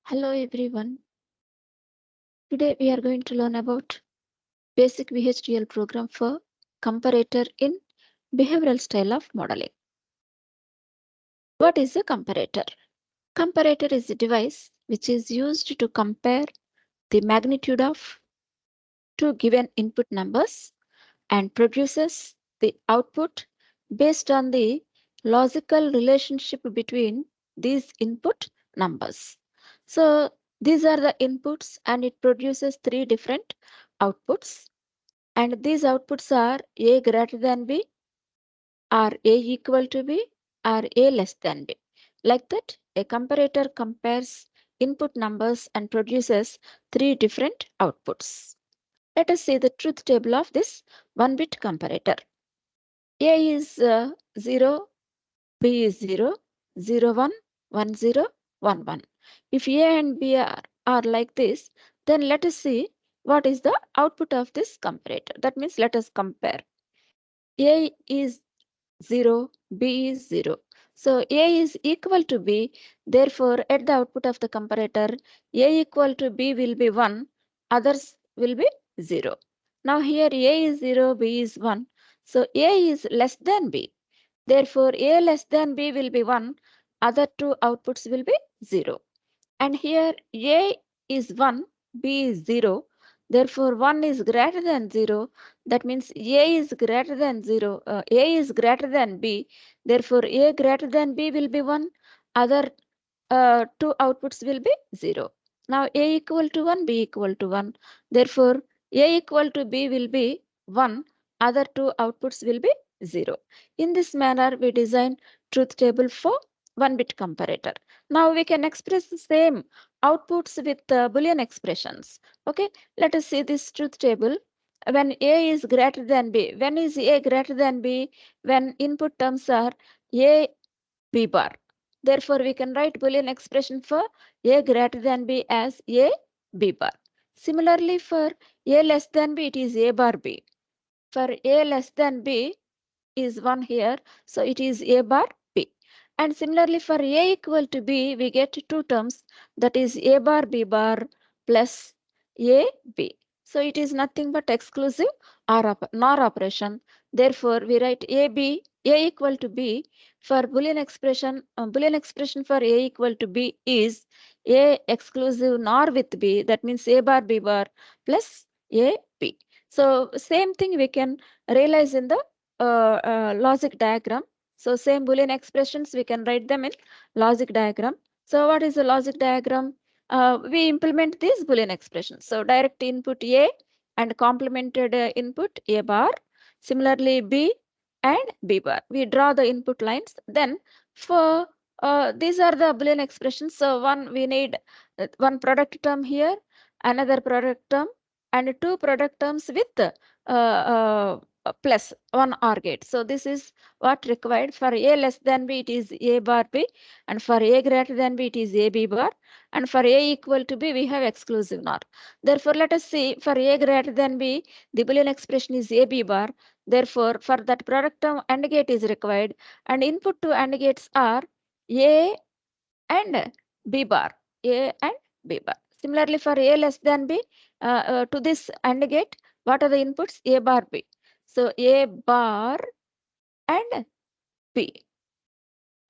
Hello everyone. Today we are going to learn about basic vhdl program for comparator in behavioral style of modeling. What is a comparator? Comparator is a device which is used to compare the magnitude of two given input numbers and produces the output based on the logical relationship between these input numbers. So these are the inputs and it produces three different outputs, and these outputs are A greater than B, or A equal to B, or A less than B. Like that, a comparator compares input numbers and produces three different outputs. Let us see the truth table of this one-bit comparator. A is 0, B is 0, 0, 1, 1, 0, 1, 1. If A and B are like this, then let us see what is the output of this comparator. That means let us compare. A is 0, B is 0. So A is equal to B. Therefore, at the output of the comparator, A equal to B will be 1, others will be 0. Now here A is 0, B is 1. So A is less than B. Therefore, A less than B will be 1, other two outputs will be 0. And here A is 1, B is 0. Therefore, 1 is greater than 0. That means A is greater than 0. A is greater than B. Therefore, A greater than B will be 1. Other two outputs will be 0. Now, A equal to 1, B equal to 1. Therefore, A equal to B will be 1. Other two outputs will be 0. In this manner, we design truth table for one-bit comparator. Now we can express the same outputs with Boolean expressions. Okay, let us see this truth table. When A is greater than B, when is A greater than B? When input terms are A, B bar. Therefore, we can write Boolean expression for A greater than B as A, B bar. Similarly, for A less than B, it is A bar B. For A less than B is 1 here, so it is A bar B. And similarly for A equal to B, we get two terms, that is A bar B bar plus A B. So it is nothing but exclusive NOR operation. Therefore, we write A equal to B. For Boolean expression for A equal to B is A exclusive NOR with B. That means A bar B bar plus A B. So same thing we can realize in the logic diagram. So same Boolean expressions, we can write them in logic diagram. So what is the logic diagram? We implement these Boolean expressions. So direct input A and complemented input A bar. Similarly B and B bar. We draw the input lines. Then for these are the Boolean expressions. So one we need one product term here, another product term, and two product terms with plus one OR gate. So this is what required. For A less than B, it is A bar B, and for A greater than B, it is A B bar, and for A equal to B, we have exclusive NOR. Therefore, let us see, for A greater than B, the Boolean expression is A B bar. Therefore, for that product term, AND gate is required, and input to AND gates are A and B bar, A and B bar. Similarly, for A less than B, to this AND gate, what are the inputs? A bar B. So A bar and B,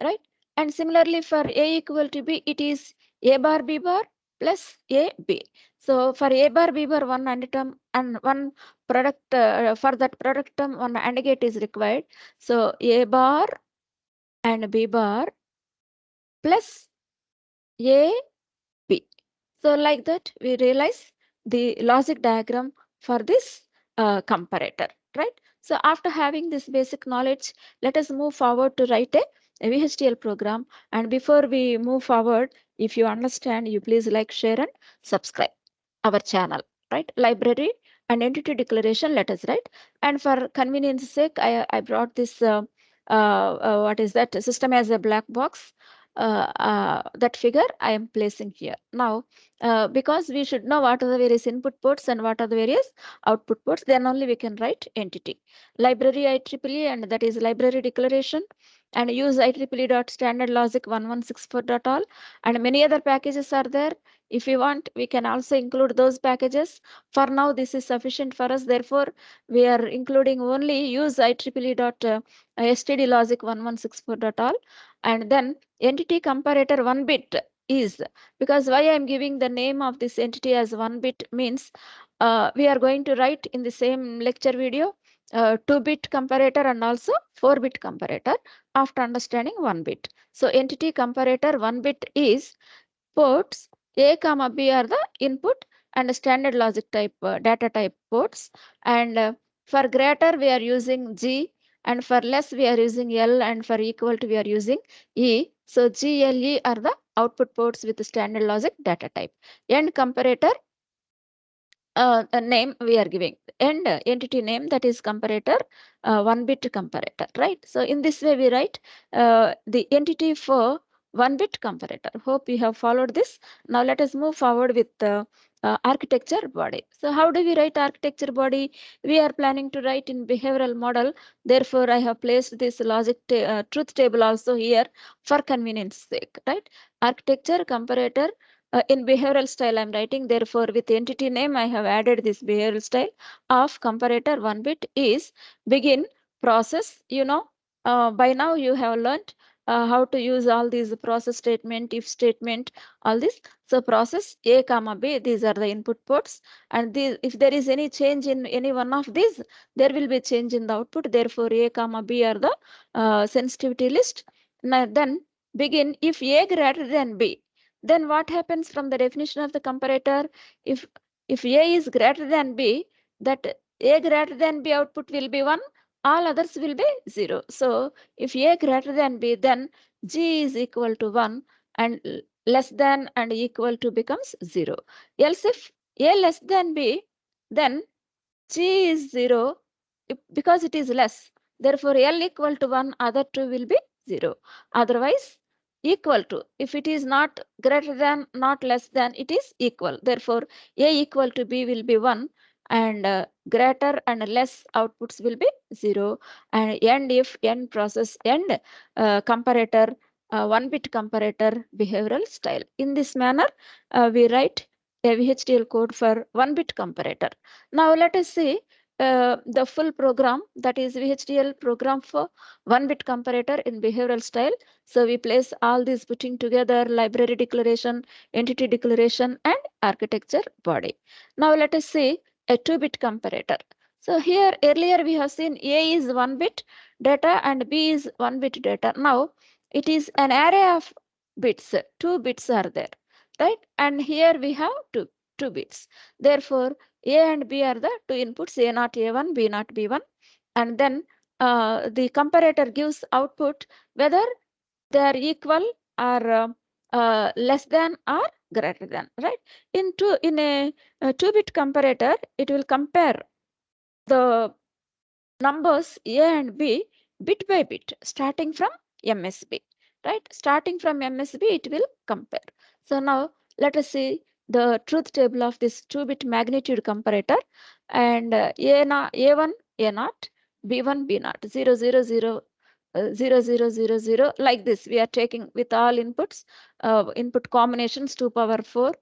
right? And similarly for A equal to B, it is A bar B bar plus A B. So for A bar B bar, one AND term and one product, for that product term, one AND gate is required. So A bar and B bar plus A B. So like that, we realize the logic diagram for this comparator, right? So after having this basic knowledge, let us move forward to write a vhdl program. And before we move forward, if you understand, you please like, share, and subscribe our channel, right? Library and entity declaration, let us write. And for convenience sake, I brought this, what is that, system as a black box. that figure I am placing here. Now, because we should know what are the various input ports and what are the various output ports, then only we can write entity. Library IEEE, and that is library declaration, and use IEEE dot standard logic 1164 dot all, and many other packages are there. If you want, we can also include those packages. For now, this is sufficient for us. Therefore, we are including only use IEEE dot std logic 1164 dot all, and then entity comparator 1 bit is, because why I am giving the name of this entity as 1 bit means we are going to write in the same lecture video 2-bit comparator and also 4-bit comparator after understanding 1 bit. So entity comparator 1 bit is ports A comma B are the input and standard logic type data type ports, and for greater we are using G, and for less we are using L, and for equal to we are using E. So G, L, E are the output ports with the standard logic data type. End comparator a name we are giving, and entity name, that is comparator 1-bit comparator, right? So in this way we write the entity for 1-bit comparator. Hope you have followed this. Now let us move forward with the architecture body. So how do we write architecture body? We are planning to write in behavioral model. Therefore, I have placed this logic truth table also here for convenience sake, right? Architecture comparator in behavioral style I'm writing. Therefore, with entity name I have added this behavioral style of comparator 1 bit is begin process. By now you have learned how to use all these process statement, if statement, all this. So process A comma B, these are the input ports, and these, if there is any change in any one of these, there will be change in the output. Therefore, A comma B are the sensitivity list. Now then begin if A greater than B, then what happens from the definition of the comparator? If A is greater than B, that A greater than B output will be 1, all others will be 0. So if A greater than B, then G is equal to 1, and less than and equal to becomes 0. Else if A less than B, then G is 0 because it is less. Therefore, L equal to 1, other two will be 0. Otherwise, equal to. If it is not greater than, not less than, it is equal. Therefore, A equal to B will be 1, and greater and less outputs will be 0. And end if end process end comparator 1-bit comparator behavioral style. In this manner, we write a vhdl code for 1-bit comparator. Now let us see the full program, that is vhdl program for 1-bit comparator in behavioral style. So we place all these putting together: library declaration, entity declaration, and architecture body. Now let us see a 2-bit comparator. So here earlier we have seen A is 1-bit data and B is 1-bit data. Now it is an array of bits, 2 bits are there, right? And here we have two bits. Therefore, A and B are the two inputs, A naught A1, B naught B1. And then the comparator gives output whether they are equal or less than or greater than, right? In a 2-bit comparator, it will compare the numbers A and B bit by bit, starting from MSB, right? Starting from MSB, it will compare. So now let us see the truth table of this 2-bit magnitude comparator, and A1 A naught, B1 B naught, 0 0 0 0 0 0 0, like this we are taking with all inputs, input combinations 2 power 4,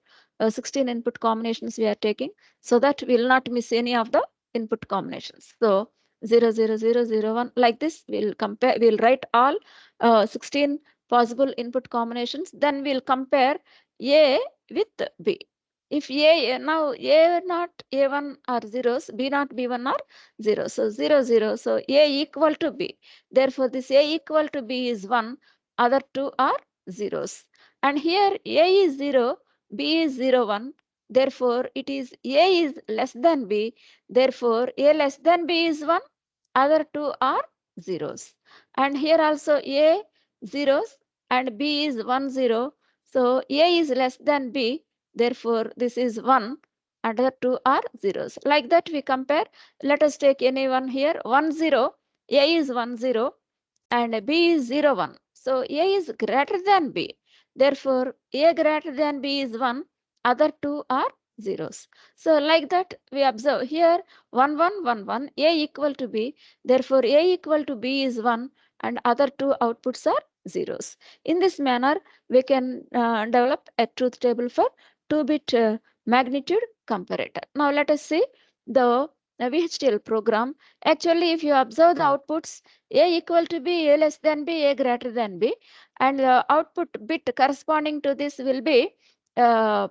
16 input combinations we are taking, so that we will not miss any of the input combinations. So 0 0 0 0 1, like this we'll compare, we'll write all 16 possible input combinations, then we'll compare A with B. If now A not A1 are zeros, B not B1 are zeros, so 0 0, so A equal to B. Therefore, this A equal to B is 1, other two are zeros. And here A is 0, B is 0 1. Therefore, it is A is less than B. Therefore, A less than B is 1, other two are zeros. And here also A zeros and B is 1 0. So A is less than B. Therefore, this is 1, other two are zeros. Like that we compare. Let us take any one here. 1 0. A is 1 0 and B is 0 1. So A is greater than B. Therefore, A greater than B is 1, other two are zeros. So like that we observe here 1, 1, 1, 1, A equal to B. Therefore, A equal to B is 1 and other two outputs are zeros. In this manner, we can develop a truth table for 2-bit magnitude comparator. Now let us see the vhdl program. Actually, if you observe the outputs, A equal to B, A less than B, A greater than B, and the output bit corresponding to this will be uh,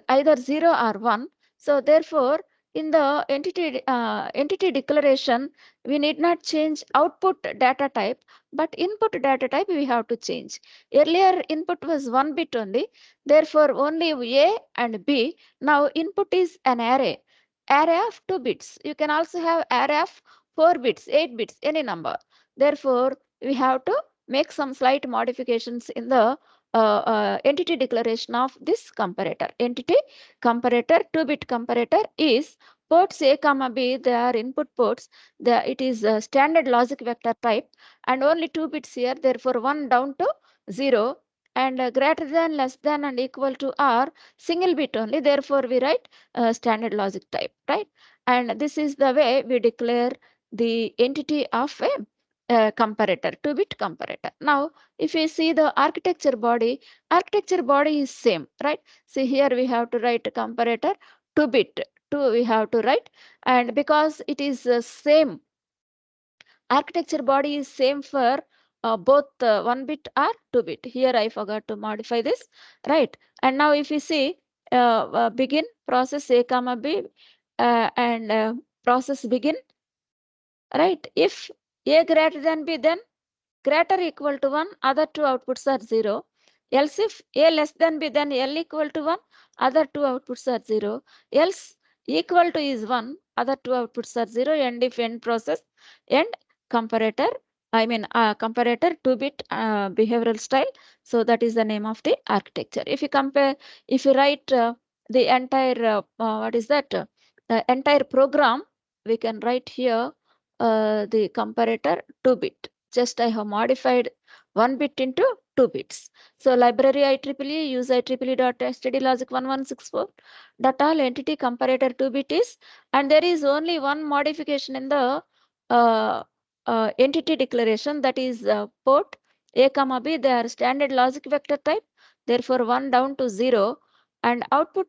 either 0 or 1. So therefore, in the entity declaration, we need not change output data type, but input data type we have to change. Earlier input was 1 bit only, therefore only A and B. Now input is an array of 2 bits. You can also have array of 4 bits, 8 bits, any number. Therefore, we have to make some slight modifications in the entity declaration of this comparator. Entity comparator, 2-bit comparator is ports A comma B, they are input ports. It is a standard logic vector type and only 2 bits here, therefore 1 down to 0 and greater than, less than and equal to are single bit only, therefore we write standard logic type, right? And this is the way we declare the entity of a comparator, 2-bit comparator. Now, if you see the architecture body is same, right? See here we have to write a comparator 2-bit, 2 we have to write, and because it is same architecture body is same for both 1-bit or 2-bit. Here I forgot to modify this, right? And now if you see begin process A comma B and process begin, right? If A greater than B, then greater equal to 1, other two outputs are 0. Else if A less than B, then L equal to 1, other two outputs are 0. Else equal to is 1, other two outputs are 0. And if end process, end comparator, comparator 2-bit behavioral style. So that is the name of the architecture. If you compare, if you write the entire, what is that? Entire program, we can write here the comparator 2-bit. Just I have modified 1 bit into 2 bits. So library IEEE use IEEE.std logic 1164 dot all entity comparator 2-bit is, and there is only one modification in the entity declaration, that is port A comma B, they are standard logic vector type, therefore 1 down to 0, and output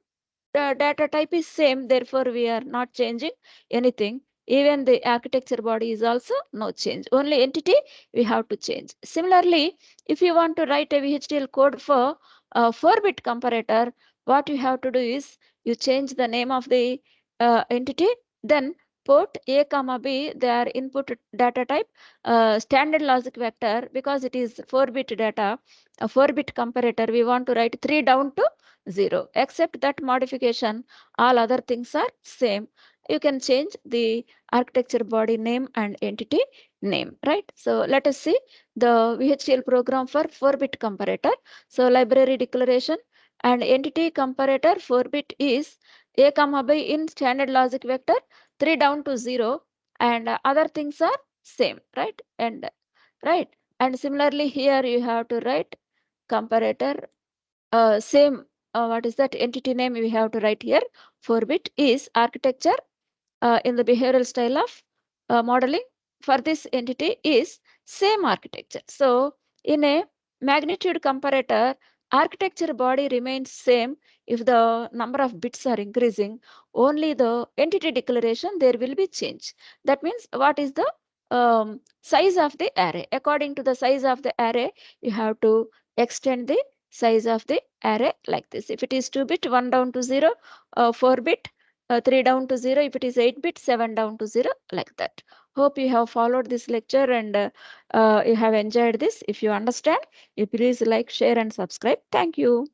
data type is same, therefore we are not changing anything. Even the architecture body is also no change. Only entity we have to change. Similarly, if you want to write a vhdl code for a 4-bit comparator, what you have to do is you change the name of the entity, then port A comma B, they are input data type, standard logic vector, because it is 4-bit data, a 4-bit comparator, we want to write 3 down to 0. Except that modification, all other things are same. You can change the architecture body name and entity name, right? So let us see the vhdl program for 4-bit comparator. So library declaration and entity comparator 4-bit is A comma B in standard logic vector 3 down to 0, and other things are same, right? And similarly here you have to write comparator same, what is that entity name we have to write here. 4-bit is architecture in the behavioral style of modeling for this entity is same architecture. So in a magnitude comparator, architecture body remains same if the number of bits are increasing. Only the entity declaration there will be change. That means what is the size of the array. According to the size of the array, you have to extend the size of the array like this. If it is 2-bit, 1 down to 0, 4-bit, 3 down to 0. If it is 8-bit, 7 down to 0, like that. Hope you have followed this lecture and you have enjoyed this. If you understand, you please like, share and subscribe. Thank you.